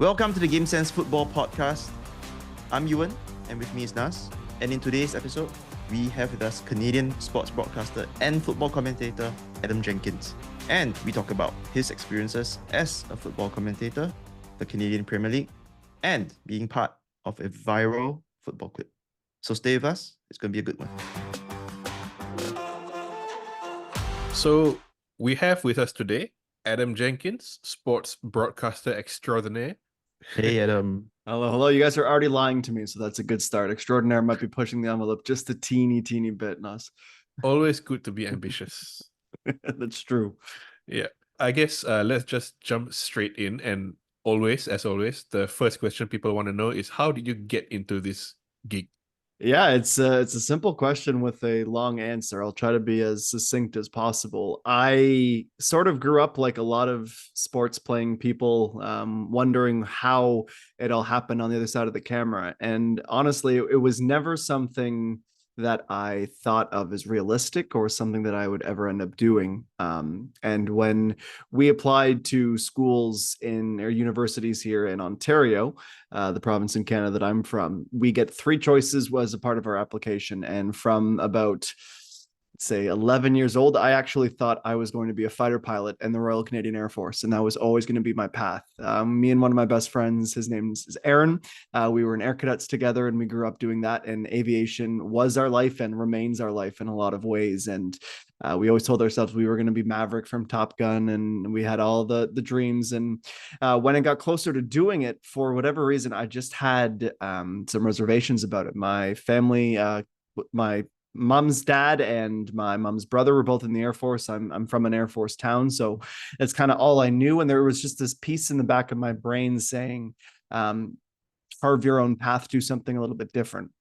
Welcome to the Game Sense Football Podcast. I'm Ewan, and with me is Nas. And in today's episode, we have with us Canadian sports broadcaster and football commentator Adam Jenkins. And we talk about his experiences as a football commentator, the Canadian Premier League, and being part of a viral football clip. So stay with us. It's going to be a good one. So we have with us today Adam Jenkins, sports broadcaster extraordinaire. Hey, Adam. Hello. You guys are already lying to me, so that's a good start. Extraordinaire might be pushing the envelope just a teeny bit, Nas. Always good to be ambitious. That's true. Yeah. I guess let's just jump straight in. And as always, the first question people want to know is, how did you get into this gig? Yeah, it's a simple question with a long answer. I'll try to be as succinct as possible. I sort of grew up like a lot of sports playing people, wondering how it all happened on the other side of the camera. And honestly, it was never something that I thought of as realistic or something that I would ever end up doing. And when we applied to schools or universities here in Ontario, the province in Canada that I'm from, we get 3 choices as a part of our application. And from about, say, 11 years old, I actually thought I was going to be a fighter pilot in the Royal Canadian Air Force, and that was always going to be my path. Me and one of my best friends, his name is Aaron, we were in Air Cadets together, and we grew up doing that, and aviation was our life and remains our life in a lot of ways. And we always told ourselves we were going to be Maverick from Top Gun, and we had all the dreams. And when it got closer to doing it, for whatever reason, I just had some reservations about it. My family, my mom's dad and my mom's brother were both in the Air Force. I'm from an Air Force town, so that's kind of all I knew. And there was just this piece in the back of my brain saying, carve your own path, do something a little bit different.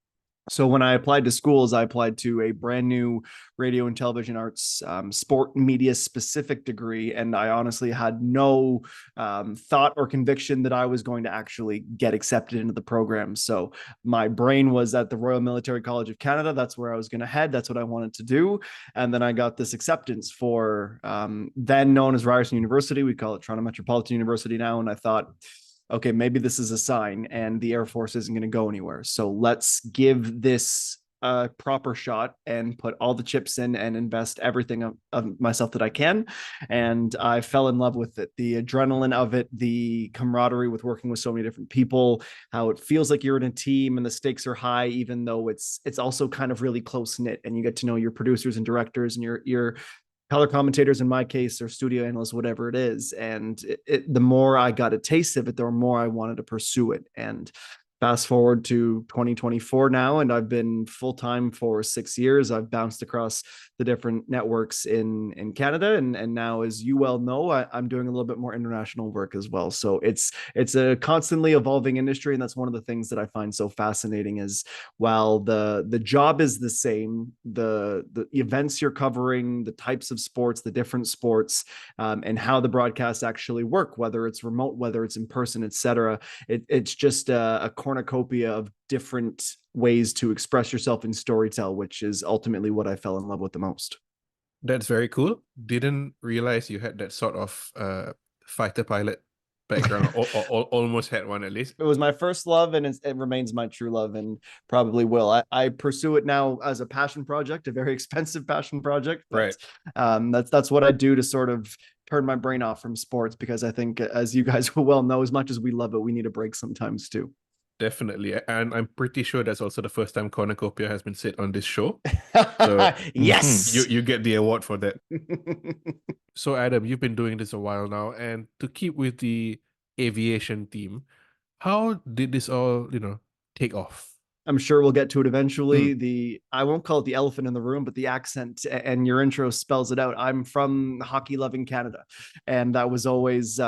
So when I applied to schools, I applied to a brand new radio and television arts, sport media specific degree. And I honestly had no thought or conviction that I was going to actually get accepted into the program. So my brain was at the Royal Military College of Canada. That's where I was going to head. That's what I wanted to do. And then I got this acceptance for then known as Ryerson University. We call it Toronto Metropolitan University now. And I thought, okay, maybe this is a sign and the Air Force isn't going to go anywhere. So let's give this a proper shot and put all the chips in and invest everything of myself that I can. And I fell in love with it. The adrenaline of it, the camaraderie with working with so many different people, how it feels like you're in a team and the stakes are high, even though it's also kind of really close knit, and you get to know your producers and directors and your color commentators, in my case, or studio analysts, whatever it is. And the more I got a taste of it, the more I wanted to pursue it. And fast forward to 2024 now, and I've been full-time for 6 years. I've bounced across the different networks in Canada. And now, as you well know, I'm doing a little bit more international work as well. So it's a constantly evolving industry. And that's one of the things that I find so fascinating is, while the job is the same, the events you're covering, the types of sports, the different sports, and how the broadcasts actually work, whether it's remote, whether it's in person, etc. It's just a cornucopia of different ways to express yourself in storytell, which is ultimately what I fell in love with the most. That's very cool. Didn't realize you had that sort of fighter pilot background, or almost had one at least. It was my first love, and it remains my true love, and probably will. I pursue it now as a passion project, a very expensive passion project. But, right. That's what I do to sort of turn my brain off from sports, because I think, as you guys will well know, as much as we love it, we need a break sometimes too. Definitely. And I'm pretty sure that's also the first time Cornucopia has been said on this show. So, yes. You get the award for that. So, Adam, you've been doing this a while now. And to keep with the aviation theme, how did this all, take off? I'm sure we'll get to it eventually. I won't call it the elephant in the room, but the accent and your intro spells it out. I'm from hockey-loving Canada, and that was always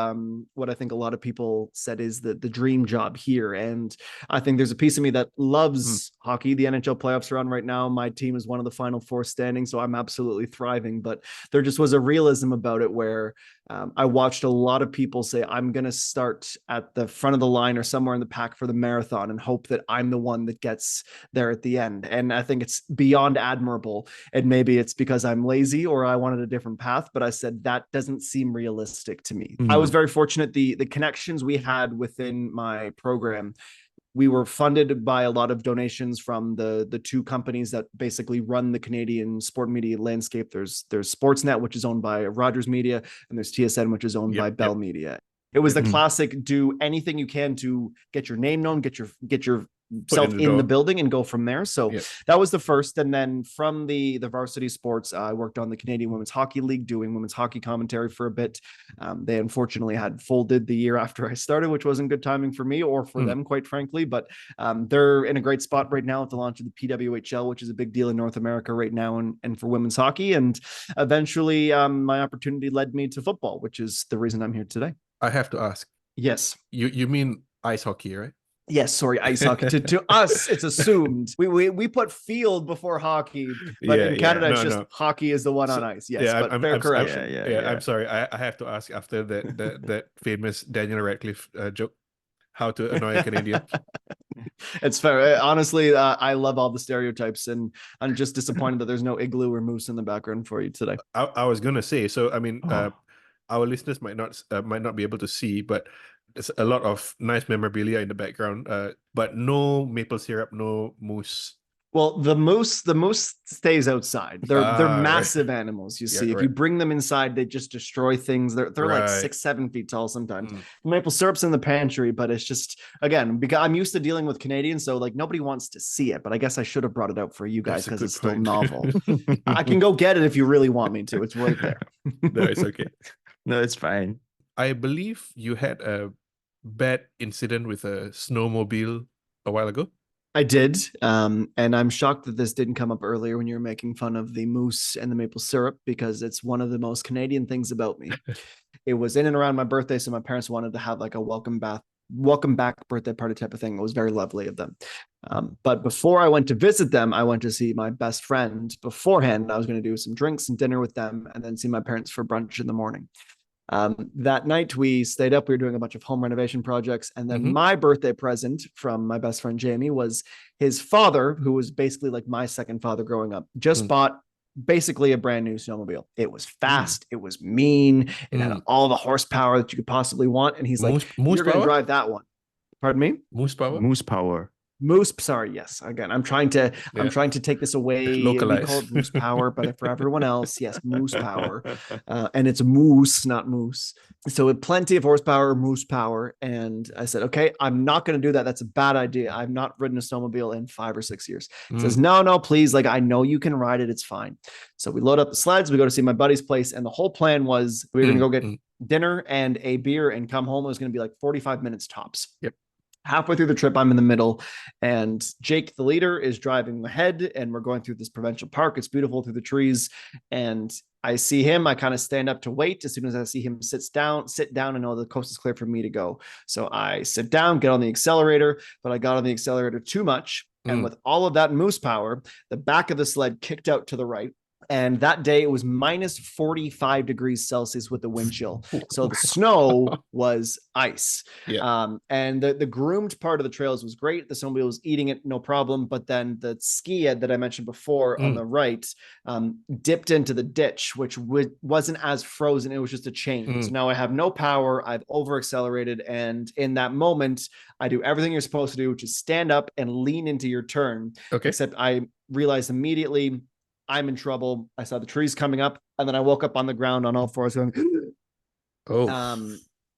what I think a lot of people said is the dream job here. And I think there's a piece of me that loves hockey. The NHL playoffs are on right now. My team is one of the Final Four standing, so I'm absolutely thriving. But there just was a realism about it where I watched a lot of people say, I'm going to start at the front of the line or somewhere in the pack for the marathon and hope that I'm the one that gets there at the end. And I think it's beyond admirable. And maybe it's because I'm lazy or I wanted a different path, but I said that doesn't seem realistic to me. I was very fortunate. The connections we had within my program, we were funded by a lot of donations from the two companies that basically run the Canadian sport media landscape. There's Sportsnet, which is owned by Rogers Media, and there's TSN, which is owned by Bell Media. It was the classic: do anything you can to get your name known, get your self in the building, and go from there. So that was the first. And then from the varsity sports, I worked on the Canadian Women's Hockey League, doing women's hockey commentary for a bit. They unfortunately had folded the year after I started, which wasn't good timing for me or for them, quite frankly. But they're in a great spot right now with the launch of the PWHL, which is a big deal in North America right now, and for women's hockey. And eventually, my opportunity led me to football, which is the reason I'm here today. I have to ask. Yes. You mean ice hockey, right? Yes, sorry, ice hockey. To us, it's assumed. We put field before hockey, but in Canada, it's just hockey is the one on ice. Yes, but fair correction. I'm sorry. I have to ask after that famous Daniel Radcliffe joke, how to annoy a Canadian. It's fair. Honestly, I love all the stereotypes, and I'm just disappointed that there's no igloo or moose in the background for you today. I was gonna say, so I mean, our listeners might not be able to see, but there's a lot of nice memorabilia in the background, but no maple syrup, no moose. Well, the moose stays outside. They're massive animals. You see, if you bring them inside, they just destroy things. They're like 6-7 feet tall sometimes. Maple syrup's in the pantry, but it's just, again, because I'm used to dealing with Canadians, so like nobody wants to see it. But I guess I should have brought it out for you guys because it's still novel. I can go get it if you really want me to. It's right there. No, it's okay. No, it's fine. I believe you had a bad incident with a snowmobile a while ago. I did. And I'm shocked that this didn't come up earlier when you were making fun of the moose and the maple syrup, because it's one of the most Canadian things about me. It was in and around my birthday, so my parents wanted to have like a welcome back birthday party type of thing. It was very lovely of them. But before I went to visit them, I went to see my best friend beforehand. I was going to do some drinks and dinner with them and then see my parents for brunch in the morning. That night we stayed up, we were doing a bunch of home renovation projects. And then my birthday present from my best friend, Jamie, was his father, who was basically like my second father growing up, just bought basically a brand new snowmobile. It was fast. It was mean. It had all the horsepower that you could possibly want. And he's like, you're going to drive that one. Pardon me? Moose power? Moose power. Moose, sorry, yes. Again, I'm trying to take this away. Localize. We call it moose power, but for everyone else, yes, moose power. And it's moose, not moose. So with plenty of horsepower, moose power. And I said, okay, I'm not going to do that. That's a bad idea. I've not ridden a snowmobile in 5 or 6 years. He says, no, please. Like, I know you can ride it. It's fine. So we load up the sleds. We go to see my buddy's place. And the whole plan was we were going to go get dinner and a beer and come home. It was going to be like 45 minutes tops. Yep. Halfway through the trip, I'm in the middle, and Jake, the leader, is driving ahead, and we're going through this provincial park. It's beautiful through the trees, and I see him. I kind of stand up to wait. As soon as I see him sit down, and know the coast is clear for me to go. So I sit down, get on the accelerator, but I got on the accelerator too much. And with all of that moose power, the back of the sled kicked out to the right. And that day it was minus 45 degrees Celsius with the wind chill. So the snow was ice. And the groomed part of the trails was great. The snowmobile was eating it, no problem. But then the ski ed that I mentioned before on the right dipped into the ditch, which wasn't as frozen. It was just a chain. So now I have no power. I've over accelerated. And in that moment, I do everything you're supposed to do, which is stand up and lean into your turn. Okay. Except I realized immediately I'm in trouble. I saw the trees coming up, and then I woke up on the ground on all fours going,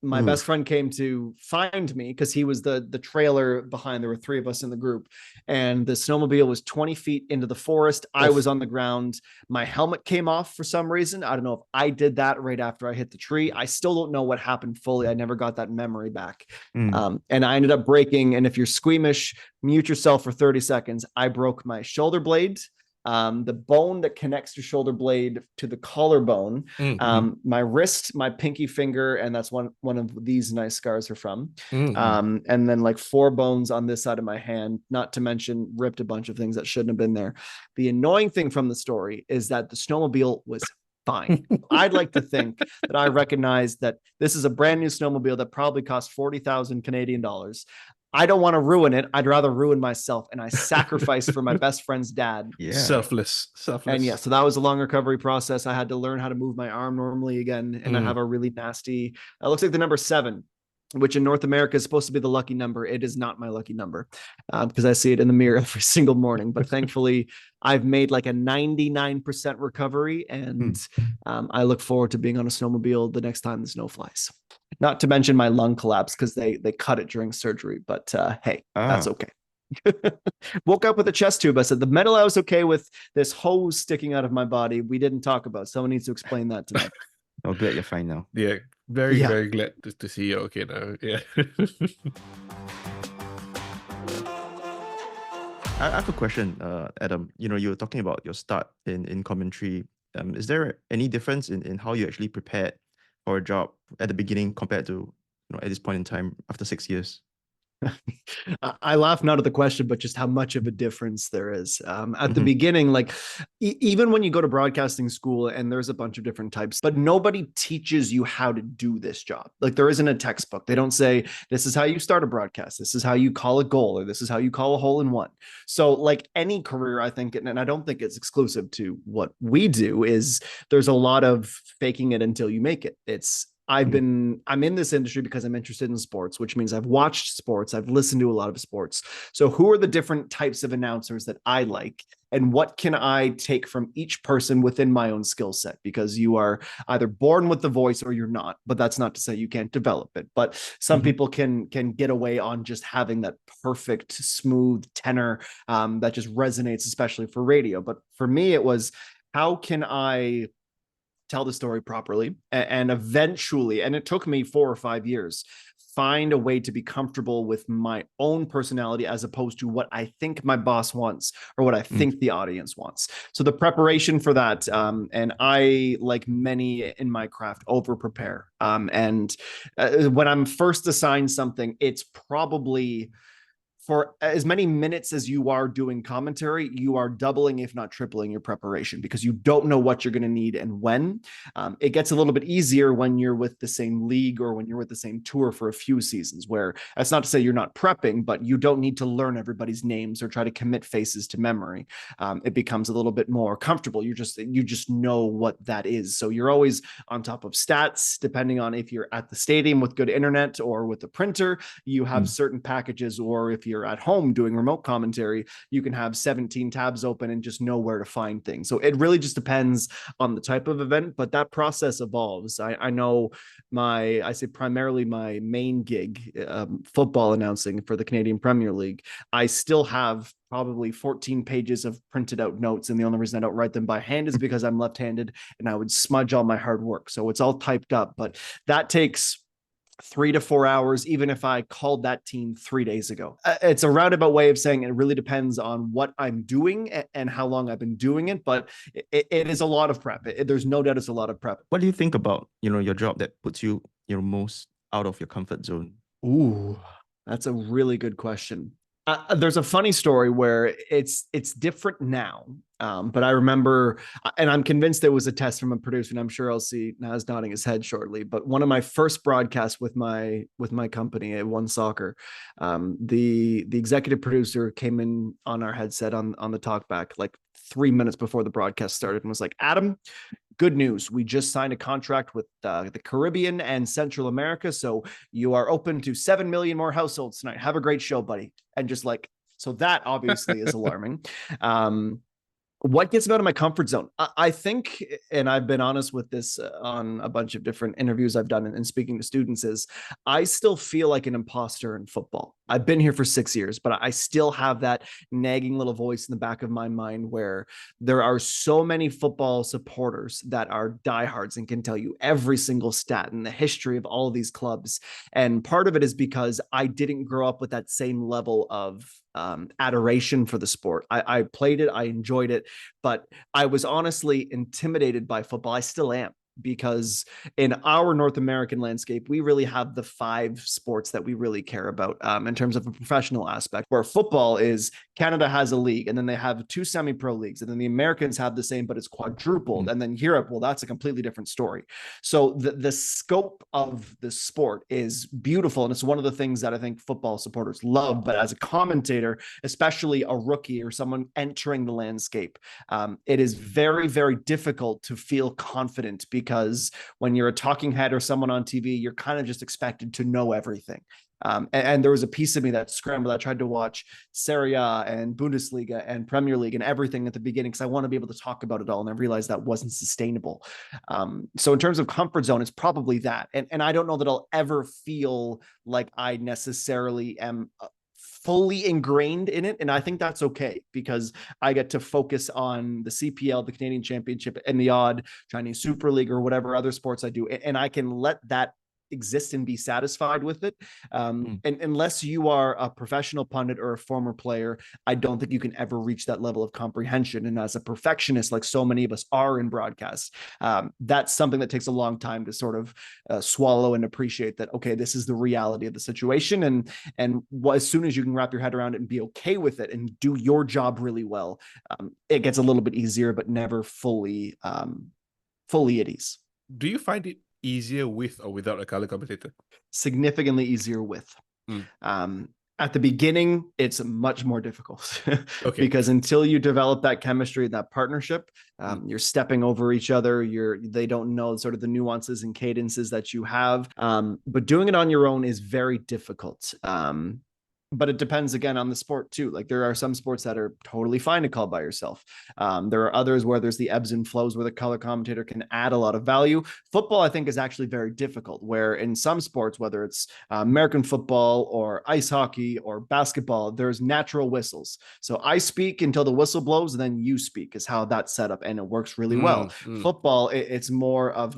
my best friend came to find me because he was the trailer behind. There were 3 of us in the group, and the snowmobile was 20 feet into the forest. I was on the ground. My helmet came off for some reason. I don't know if I did that right after I hit the tree. I still don't know what happened fully. I never got that memory back. And I ended up breaking. And if you're squeamish, mute yourself for 30 seconds. I broke my shoulder blade, the bone that connects your shoulder blade to the collarbone, my wrist, my pinky finger, and that's one of these nice scars are from. And then like 4 bones on this side of my hand, not to mention ripped a bunch of things that shouldn't have been there. The annoying thing from the story is that the snowmobile was fine. I'd like to think that I recognize that this is a brand new snowmobile that probably cost 40,000 Canadian dollars. I don't want to ruin it. I'd rather ruin myself. And I sacrificed for my best friend's dad. Yeah. Selfless. And yeah, so that was a long recovery process. I had to learn how to move my arm normally again. And I have a really nasty, it looks like the number 7, which in North America is supposed to be the lucky number. It is not my lucky number because I see it in the mirror every single morning. But thankfully, I've made like a 99% recovery. And I look forward to being on a snowmobile the next time the snow flies. Not to mention my lung collapse because they cut it during surgery. But hey, that's okay. Woke up with a chest tube. I said the metal I was okay with, this hose sticking out of my body we didn't talk about. Someone needs to explain that to me. I'm glad you're fine now. Yeah, very glad to see you okay now. Yeah. I have a question, Adam. You were talking about your start in commentary. Is there any difference in how you actually prepared for a job at the beginning compared to at this point in time after 6 years? I laugh not at the question, but just how much of a difference there is. At the beginning, like even when you go to broadcasting school, and there's a bunch of different types, but nobody teaches you how to do this job. Like there isn't a textbook. They don't say, this is how you start a broadcast. This is how you call a goal, or this is how you call a hole in one. So like any career, I think, and I don't think it's exclusive to what we do, is there's a lot of faking it until you make it. I'm in this industry because I'm interested in sports, which means I've watched sports. I've listened to a lot of sports. So who are the different types of announcers that I like? And what can I take from each person within my own skill set? Because you are either born with the voice or you're not, but that's not to say you can't develop it. But some people can get away on just having that perfect, smooth tenor that just resonates, especially for radio. But for me, it was, how can I tell the story properly and eventually, and it took me 4 or 5 years, find a way to be comfortable with my own personality as opposed to what I think my boss wants or what I think the audience wants. So the preparation for that, and I, like many in my craft, over prepare. And when I'm first assigned something, it's probably for as many minutes as you are doing commentary, you are doubling, if not tripling, your preparation because you don't know what you're going to need and when. It gets a little bit easier when you're with the same league or when you're with the same tour for a few seasons, where that's not to say you're not prepping, but you don't need to learn everybody's names or try to commit faces to memory. It becomes a little bit more comfortable. You just know what that is. So you're always on top of stats, depending on if you're at the stadium with good internet or with a printer, you have certain packages, or if you're at home doing remote commentary, you can have 17 tabs open and just know where to find things. So it really just depends on the type of event, but that process evolves. I know I say primarily my main gig, football announcing for the Canadian Premier League, I still have probably 14 pages of printed out notes. And the only reason I don't write them by hand is because I'm left-handed and I would smudge all my hard work. So it's all typed up, but that takes 3 to 4 hours, even if I called that team 3 days ago. It's a roundabout way of saying it really depends on what I'm doing and how long I've been doing it, but it is a lot of prep. There's no doubt it's a lot of prep. What do you think about, your job that puts you, most out of your comfort zone? Ooh, that's a really good question. There's a funny story where it's different now. But I remember, and I'm convinced there was a test from a producer, and I'm sure I'll see Naz nodding his head shortly. But one of my first broadcasts with my company at One Soccer, the executive producer came in on our headset on the talkback like 3 minutes before the broadcast started and was like, "Adam, good news. We just signed a contract with the Caribbean and Central America. So you are open to 7 million more households tonight. Have a great show, buddy." And just like, so that obviously is alarming. What gets me out of my comfort zone? I think, and I've been honest with this on a bunch of different interviews I've done and speaking to students, is I still feel like an imposter in football. I've been here for 6 years, but I still have that nagging little voice in the back of my mind where there are so many football supporters that are diehards and can tell you every single stat and the history of all of these clubs. And part of it is because I didn't grow up with that same level of adoration for the sport. I played it, I enjoyed it, but I was honestly intimidated by football. I still am. because in our North American landscape, we really have the 5 sports that we really care about in terms of a professional aspect, where football is Canada has a league, and then they have 2 semi-pro leagues, and then the Americans have the same, but it's quadrupled. And then Europe, well, that's a completely different story. So the scope of the sport is beautiful, and it's one of the things that I think football supporters love. But as a commentator, especially a rookie or someone entering the landscape, it is very, very difficult to feel confident, because when you're a talking head or someone on TV, you're kind of just expected to know everything. And there was a piece of me that scrambled. I tried to watch Serie A and Bundesliga and Premier League and everything at the beginning, because I want to be able to talk about it all. And I realized that wasn't sustainable. So in terms of comfort zone, it's probably that. And I don't know that I'll ever feel like I necessarily am fully ingrained in it. And I think that's okay, because I get to focus on the CPL, the Canadian Championship, and the odd Chinese Super League or whatever other sports I do. And I can let that exist and be satisfied with it. And unless you are a professional pundit or a former player, I don't think you can ever reach that level of comprehension. And as a perfectionist, like so many of us are in broadcast, that's something that takes a long time to sort of swallow and appreciate that, okay, this is the reality of the situation. And as soon as you can wrap your head around it and be okay with it and do your job really well, it gets a little bit easier, but never fully at ease. Do you find it easier with or without a color commentator? Significantly easier with. At the beginning, it's much more difficult because until you develop that chemistry, that partnership, you're stepping over each other. They don't know sort of the nuances and cadences that you have. But doing it on your own is very difficult. But it depends again on the sport too. Like there are some sports that are totally fine to call by yourself. There are others where there's the ebbs and flows where the color commentator can add a lot of value. Football, I think, is actually very difficult, where in some sports, whether it's American football or ice hockey or basketball, there's natural whistles. So I speak until the whistle blows, and then you speak is how that's set up. And it works really well. Football, it's more of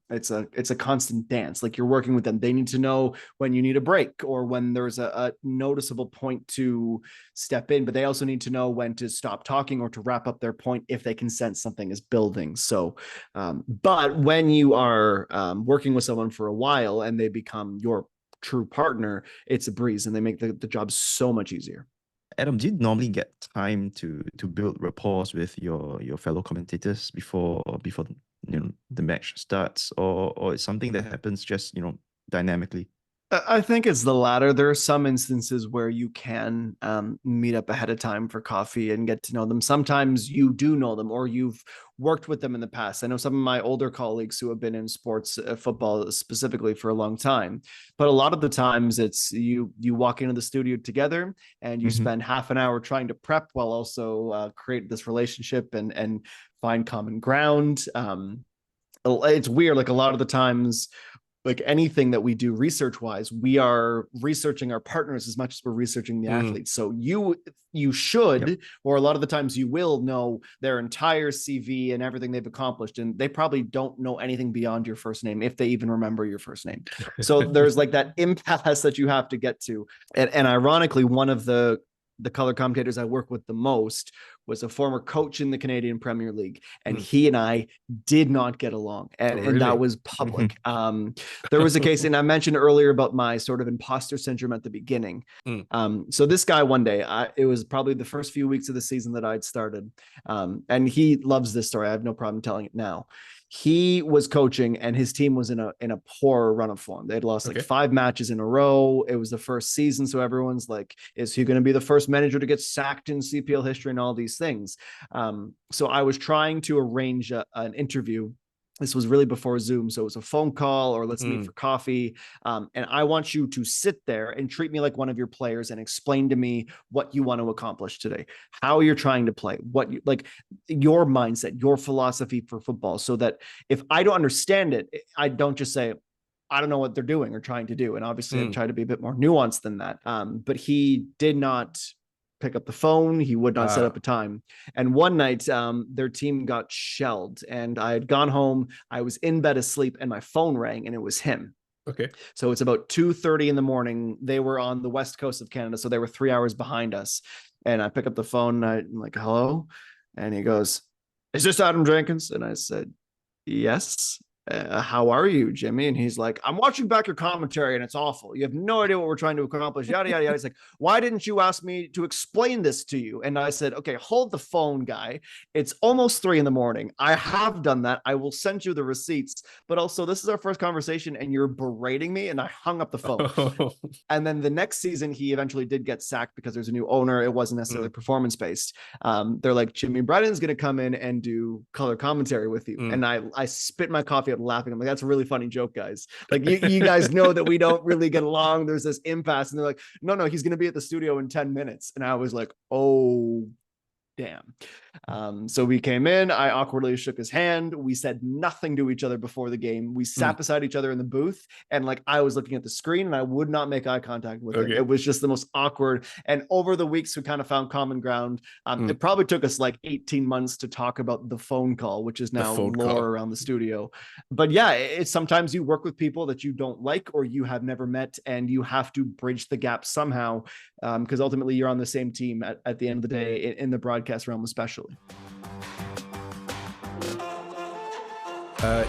it's a constant dance. Like you're working with them. They need to know when you need a break or when there's a noticeable point to step in, but they also need to know when to stop talking or to wrap up their point if they can sense something is building. So, but when you are working with someone for a while and they become your true partner, it's a breeze, and they make the job so much easier. Adam, do you normally get time to build rapport with your fellow commentators before the match starts, or it's something that happens just dynamically? I think it's the latter. There are some instances where you can meet up ahead of time for coffee and get to know them. Sometimes you do know them or you've worked with them in the past. I know some of my older colleagues who have been in sports, football specifically, for a long time. But a lot of the times it's you walk into the studio together and you spend half an hour trying to prep while also create this relationship and find common ground. It's weird. Like a lot of the times, like anything that we do research wise, we are researching our partners as much as we're researching the athletes. So you should, or a lot of the times you will know their entire CV and everything they've accomplished. And they probably don't know anything beyond your first name, if they even remember your first name. So there's like that impasse that you have to get to. And ironically, one of the color commentators I work with the most was a former coach in the Canadian Premier League, and he and I did not get along, and that was public. There was a case, and I mentioned earlier about my sort of imposter syndrome at the beginning. So this guy, one day, it was probably the first few weeks of the season that I'd started, and he loves this story. I have no problem telling it now. He was coaching and his team was in a poor run of form. They'd lost like 5 matches in a row. It was the first season. So everyone's like, is he going to be the first manager to get sacked in CPL history and all these things? So I was trying to arrange an interview. This was really before Zoom. So it was a phone call or let's meet for coffee. And I want you to sit there and treat me like one of your players and explain to me what you want to accomplish today, how you're trying to play, what you like, your mindset, your philosophy for football, so that if I don't understand it, I don't just say, I don't know what they're doing or trying to do. And obviously I try to be a bit more nuanced than that. But he did not pick up the phone. He would not set up a time. And one night, their team got shelled and I had gone home. I was in bed asleep and my phone rang and it was him. Okay. So it's about 2:30 in the morning. They were on the west coast of Canada. So they were 3 hours behind us. And I pick up the phone and I'm like, hello. And he goes, is this Adam Jenkins? And I said, yes. How are you, Jimmy? And he's like, I'm watching back your commentary and it's awful. You have no idea what we're trying to accomplish. Yada, yada, yada. He's like, why didn't you ask me to explain this to you? And I said, okay, hold the phone, guy. It's almost 3 a.m. I have done that. I will send you the receipts. But also, this is our first conversation and you're berating me. And I hung up the phone. And then the next season, he eventually did get sacked because there's a new owner. It wasn't necessarily performance based. They're like, Jimmy Brennan's going to come in and do color commentary with you. And I spit my coffee out laughing. I'm like, that's a really funny joke, guys. Like, you guys know that we don't really get along. There's this impasse. And they're like, no, he's going to be at the studio in 10 minutes. And I was like, oh, damn. So we came in. I awkwardly shook his hand. We said nothing to each other before the game. We sat beside each other in the booth, and like I was looking at the screen, and I would not make eye contact with him. It was just the most awkward. And over the weeks, we kind of found common ground. It probably took us like 18 months to talk about the phone call, which is now lore around the studio. But yeah, it's sometimes you work with people that you don't like or you have never met, and you have to bridge the gap somehow, because ultimately you're on the same team at the end of the day in the broadcast realm, especially.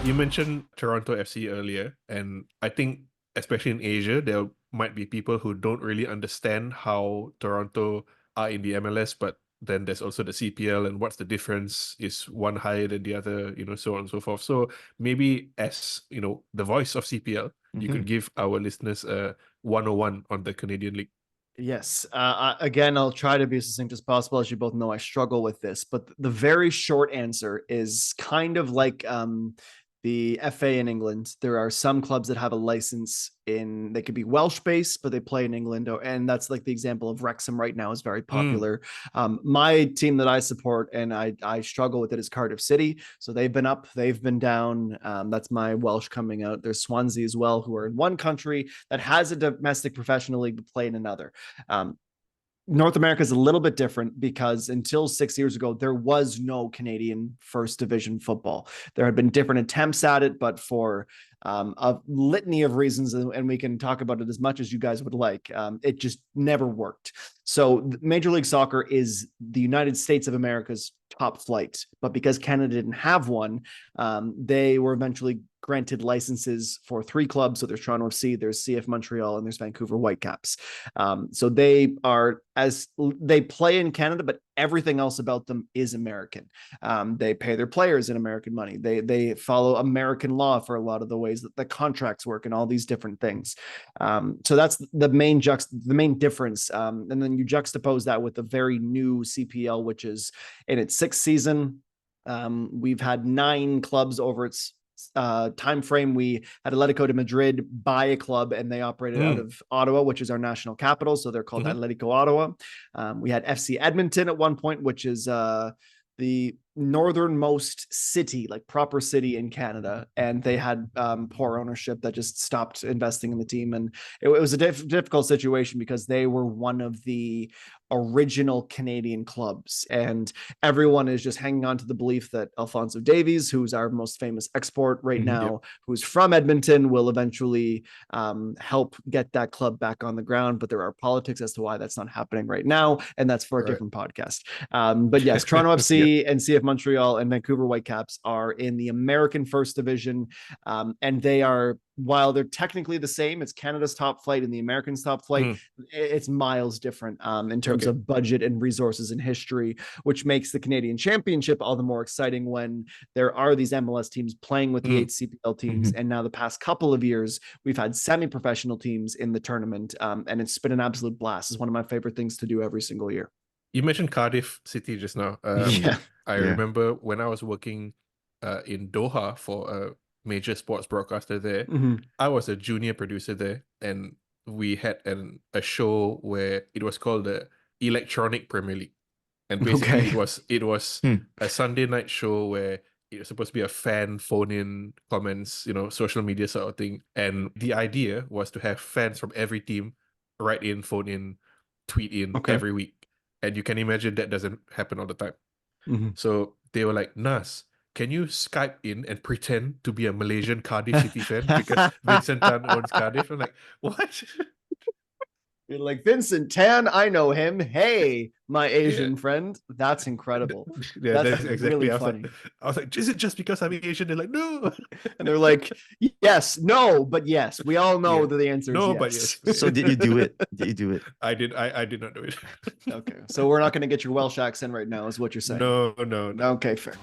You mentioned Toronto FC earlier, and I think especially in Asia, there might be people who don't really understand how Toronto are in the MLS, but then there's also the CPL, and what's the difference? Is one higher than the other? So on and so forth. So maybe as the voice of CPL, you could give our listeners a 101 on the Canadian League. Yes. Again, I'll try to be as succinct as possible. As you both know, I struggle with this, but the very short answer is kind of like the FA in England. There are some clubs that have a license they could be Welsh based, but they play in England. And that's like the example of Wrexham right now is very popular. My team that I support and I struggle with it is Cardiff City. So they've been up, they've been down. That's my Welsh coming out. There's Swansea as well, who are in one country that has a domestic professional league to play in another. North America is a little bit different because until 6 years ago, there was no Canadian first division football. There had been different attempts at it, but for a litany of reasons, and we can talk about it as much as you guys would like, it just never worked. So Major League Soccer is the United States of America's top flight, but because Canada didn't have one, they were eventually granted licenses for 3 clubs. So there's Toronto FC, there's CF Montreal, and there's Vancouver Whitecaps. So they play in Canada, but everything else about them is American. They pay their players in American money. They follow American law for a lot of the ways that the contracts work and all these different things. So that's the main difference. And then you juxtapose that with the very new CPL, which is in its 6th season. We've had 9 clubs over its time frame. We had Atletico de Madrid buy a club and they operated out of Ottawa, which is our national capital. So they're called Atletico Ottawa. We had FC Edmonton at one point, which is the northernmost city, like proper city in Canada, and they had poor ownership that just stopped investing in the team, and it was a difficult situation because they were one of the original Canadian clubs, and everyone is just hanging on to the belief that Alphonso Davies, who's our most famous export right now, who's from Edmonton, will eventually help get that club back on the ground. But there are politics as to why that's not happening right now, and that's for a different podcast. But yes, Toronto FC and CF Montreal and Vancouver Whitecaps are in the American First Division, and they are, while they're technically the same, it's Canada's top flight and the Americans' top flight. It's miles different in terms of budget and resources and history, which makes the Canadian Championship all the more exciting when there are these MLS teams playing with the 8 CPL teams. And now the past couple of years, we've had semi-professional teams in the tournament, and it's been an absolute blast. It's one of my favorite things to do every single year. You mentioned Cardiff City just now. I remember when I was working in Doha for a major sports broadcaster there. I was a junior producer there, and we had a show where it was called the Electronic Premier League, and basically it was a Sunday night show where it was supposed to be a fan phone-in comments, social media sort of thing, and the idea was to have fans from every team write in, phone in, tweet in every week, and you can imagine that doesn't happen all the time. So they were like, Nas, can you Skype in and pretend to be a Malaysian Cardiff City fan because Vincent Tan owns Cardiff? I'm like, what? You're like, Vincent Tan, I know him. Hey, my Asian friend. That's incredible. Yeah, that's exactly. Really funny. I was like, is it just because I'm Asian? They're like, no. And they're like, yes, no, but yes. We all know that the answer is yes. But yes. So did you do it? Did you do it? I did. I did not do it. Okay. So we're not going to get your Welsh accent right now, is what you're saying. No. Okay, fair.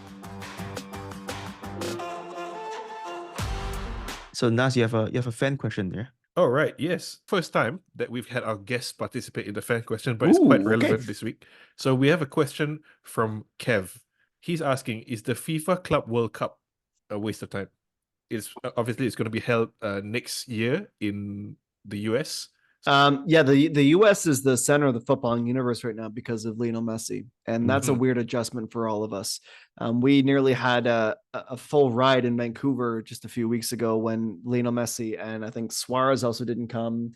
So Nas, you have a fan question there. Oh, right. Yes. First time that we've had our guests participate in the fan question, but it's quite relevant this week. So we have a question from Kev. He's asking, is the FIFA Club World Cup a waste of time? It's going to be held next year in the US. The US is the center of the footballing universe right now because of Lionel Messi, and that's a weird adjustment for all of us. We nearly had a full ride in Vancouver just a few weeks ago when Lionel Messi and I think Suarez also didn't come,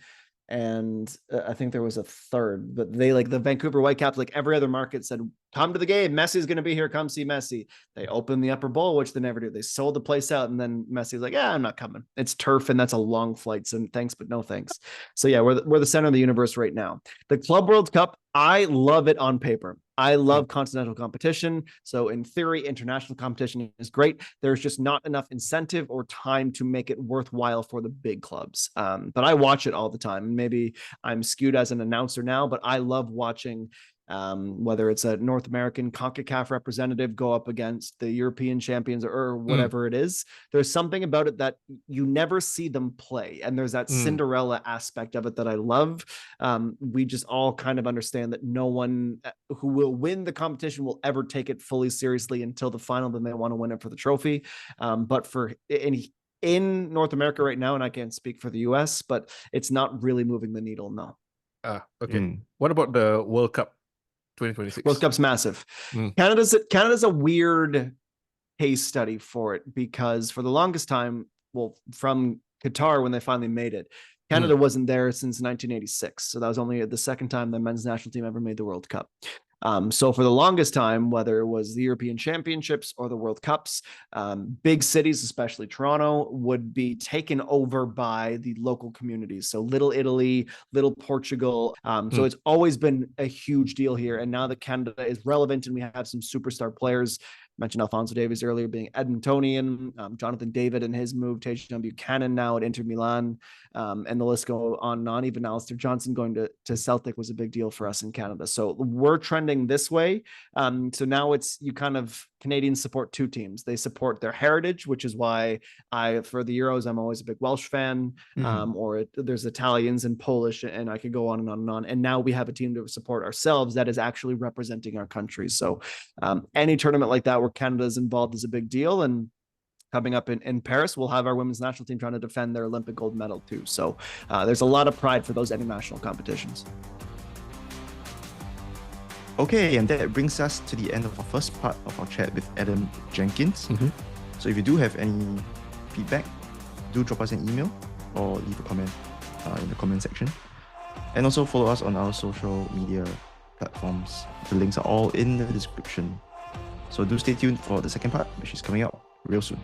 and I think there was a third, but they, like the Vancouver Whitecaps, like every other market, said, come to the game, Messi's going to be here, come see Messi. They opened the upper bowl, which they never do. They sold the place out, and then Messi's like, yeah, I'm not coming. It's turf, and that's a long flight, so thanks, but no thanks. So yeah, we're the center of the universe right now. The Club World Cup, I love it on paper. I love continental competition. So in theory, international competition is great. There's just not enough incentive or time to make it worthwhile for the big clubs. But I watch it all the time. Maybe I'm skewed as an announcer now, but I love watching whether it's a North American CONCACAF representative go up against the European champions or whatever it is. There's something about it that you never see them play. And there's that Cinderella aspect of it that I love. We just all kind of understand that no one who will win the competition will ever take it fully seriously until the final, then they want to win it for the trophy. But for in North America right now, and I can't speak for the US, but it's not really moving the needle, no. Okay. What about the World Cup 2026? World Cup's massive. Canada's a weird case study for it because for the longest time, well, from Qatar when they finally made it, Canada wasn't there since 1986. So that was only the second time the men's national team ever made the World Cup. So for the longest time, whether it was the European Championships or the World Cups, big cities, especially Toronto, would be taken over by the local communities. So Little Italy, Little Portugal. So it's always been a huge deal here. And now that Canada is relevant and we have some superstar players, mentioned Alphonso Davies earlier being Edmontonian, Jonathan David and his move, Tajon Buchanan now at Inter Milan, and the list go on and on. Even Alistair Johnson going to Celtic was a big deal for us in Canada. So we're trending this way. So now you kind of, Canadians support two teams. They support their heritage, which is why for the Euros, I'm always a big Welsh fan, or there's Italians and Polish, and I could go on and on and on. And now we have a team to support ourselves that is actually representing our country. So any tournament like that where Canada is involved is a big deal. And coming up in Paris, we'll have our women's national team trying to defend their Olympic gold medal too. So there's a lot of pride for those international competitions. Okay, and that brings us to the end of our first part of our chat with Adam Jenkins. So if you do have any feedback, do drop us an email or leave a comment in the comment section. And also follow us on our social media platforms. The links are all in the description. So do stay tuned for the second part, which is coming out real soon.